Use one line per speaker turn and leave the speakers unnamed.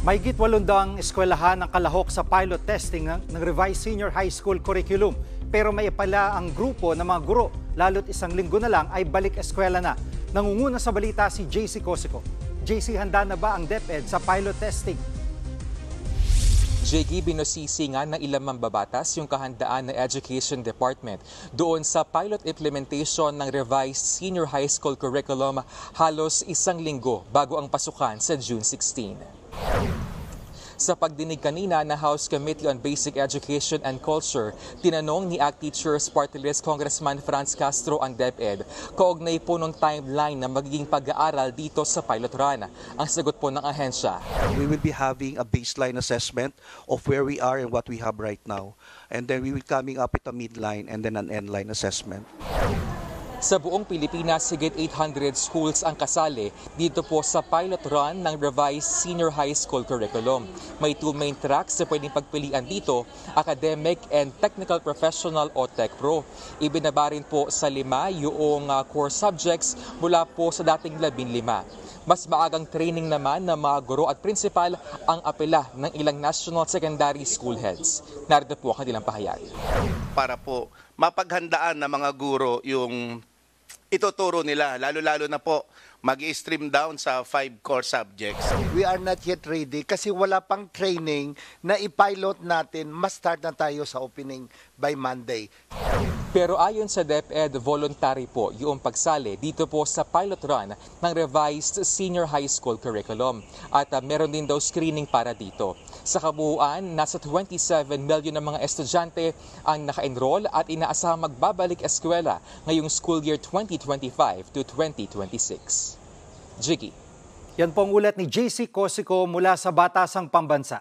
Mahigit 800 eskwelahan ang kalahok sa pilot testing ng revised senior high school curriculum. Pero may pala ang grupo ng mga guro, lalo't isang linggo na lang ay balik eskwela na. Nangunguna sa balita si JC Cosico. JC, handa na ba ang DepEd sa pilot testing?
JG, binusisi nga ng ilang mambabatas yung kahandaan ng Education Department doon sa pilot implementation ng revised senior high school curriculum halos isang linggo bago ang pasukan sa June 16. Sa pagdinig kanina na House Committee on Basic Education and Culture, tinanong ni ACT Teachers Party List Congressman Franz Castro ang DepEd kaugnay po ng timeline na magiging pag-aaral dito sa pilot run. Ang sagot po ng ahensya:
We will be having a baseline assessment of where we are and what we have right now. And then we will coming up with a midline and then an endline assessment.
Sa buong Pilipinas, higit 800 schools ang kasali dito po sa pilot run ng revised senior high school curriculum. May 2 main tracks na pwedeng pagpilian dito, Academic and Technical Professional o TechPro. Ibinaba rin po sa 5 yung core subjects mula po sa dating 15. Mas maagang training naman ng mga guro at principal ang apela ng ilang national secondary school heads. Narito po ang kanilang pahayag.
Para po mapaghandaan ng mga guro yung ituturo nila, lalo-lalo na po mag-stream down sa 5 core subjects.
We are not yet ready kasi wala pang training na i-pilot natin. Mas-start na tayo sa opening by Monday.
Pero ayon sa DepEd, voluntary po yung pagsali dito po sa pilot run ng revised senior high school curriculum. At meron din daw screening para dito. Sa kabuuan, nasa 27 million ng mga estudyante ang naka-enroll at inaasahang magbabalik eskwela ngayong school year 2025 to 2026. Jiggy.
Yan pong ulat ni JC Cosico mula sa Batasang Pambansa.